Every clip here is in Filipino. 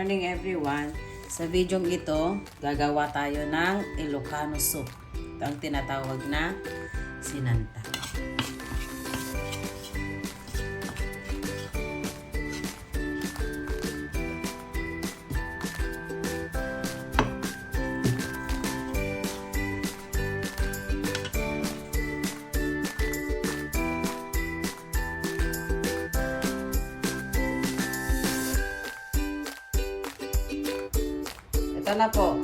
morning everyone. Sa video ito, gagawa tayo ng Ilocano soup. Ito ang tinatawag na sinanta. Ito na po.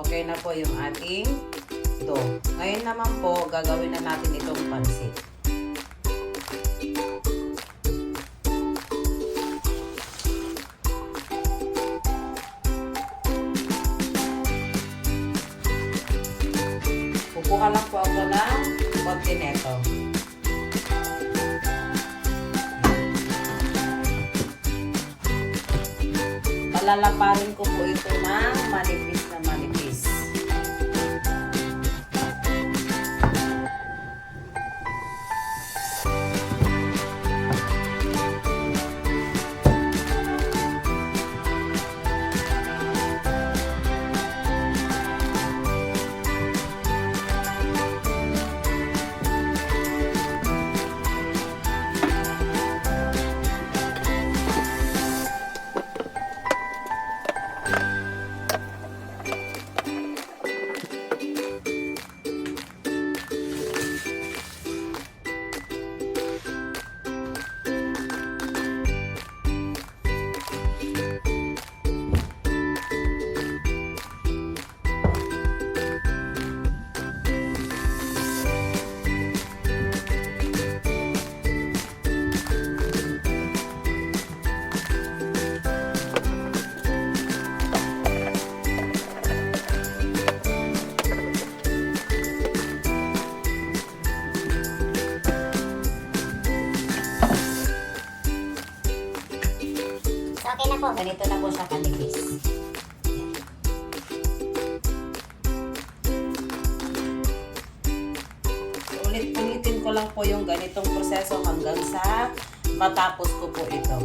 Okay na po yung ating dough. Ngayon naman po, gagawin na natin itong pansit. Kukuha lang po ako ng konti neto. Lalaparin ko po ito ng manipis na manipis. Okay na po, ganito na po siya kanipis. Ulit-ulitin ko lang po yung ganitong proseso hanggang sa matapos ko po ito.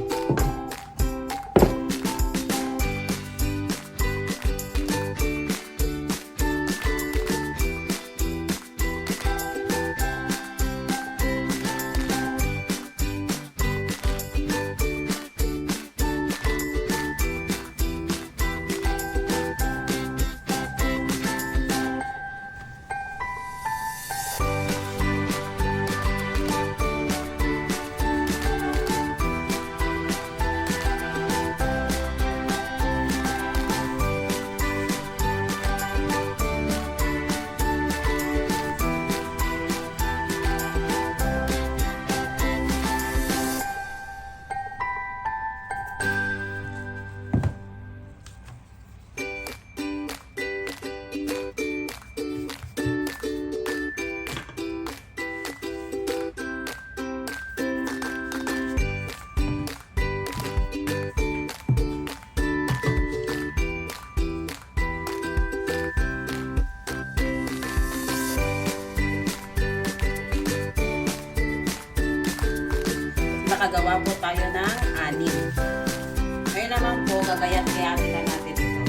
Nakagawa po tayo ng 6. Ngayon naman po, gagayat-gayatin na natin ito.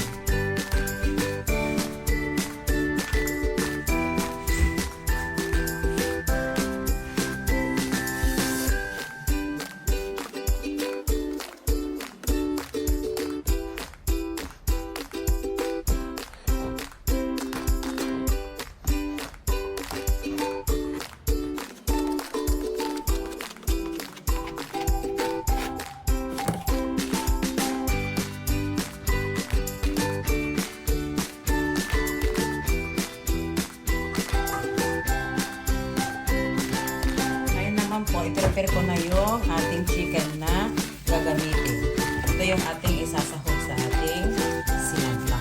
I-prepare ko na yung ating chicken na gagamitin. Ito yung ating isasahog sa ating sinanta.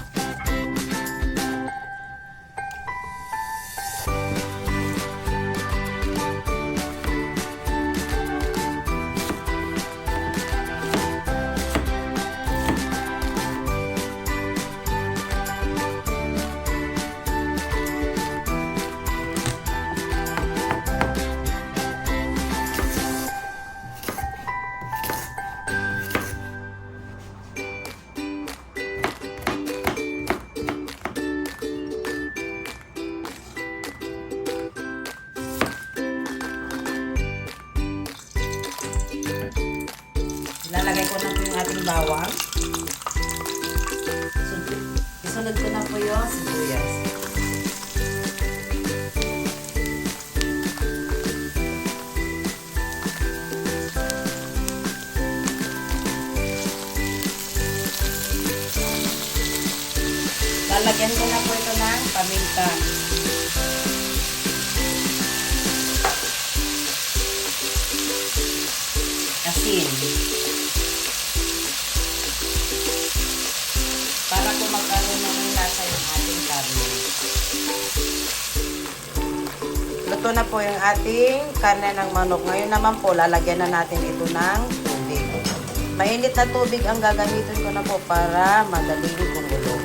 ating bawang. Isunod ko na po yung sibuyas. Lalagyan ko na po ito ng paminta. Asin. Para po magkaroon ng lasa yung ating karne. Luto na po yung ating karne ng manok. Ngayon naman po, lalagyan na natin ito ng tubig. Mainit na tubig ang gagamitin ko na po para madaling kumulo.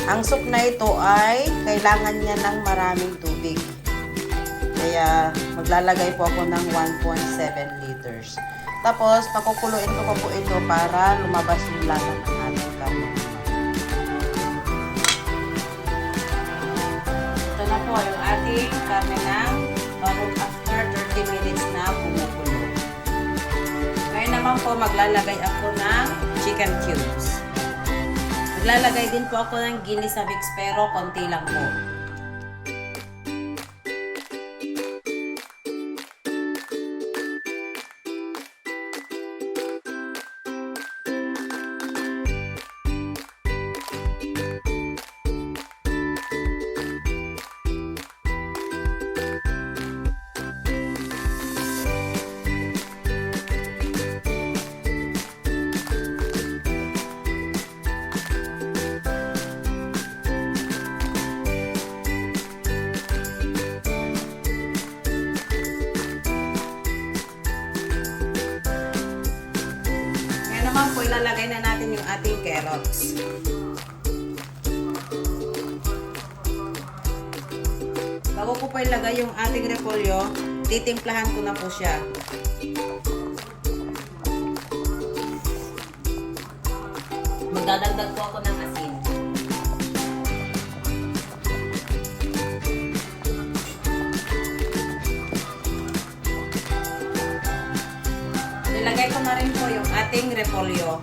Ang soup na ito ay kailangan niya ng maraming tubig. Kaya maglalagay po ako ng 1.7 liters. Tapos pakukuluin ko po ito para lumabas yung lasa ng ating karne. Ito na po yung ating karne ng manok after 30 minutes na kumukulo. Ngayon naman po maglalagay ako ng chicken cubes. Maglalagay din po ako ng ginisa mix pero konti lang po. Naman po ilalagay na natin yung ating carrots. Bago ko po ilagay yung ating repolyo, titimplahan ko na po siya. Magdadagdag po ako ng asin. Nilagay ko na rin po yung ating repolyo.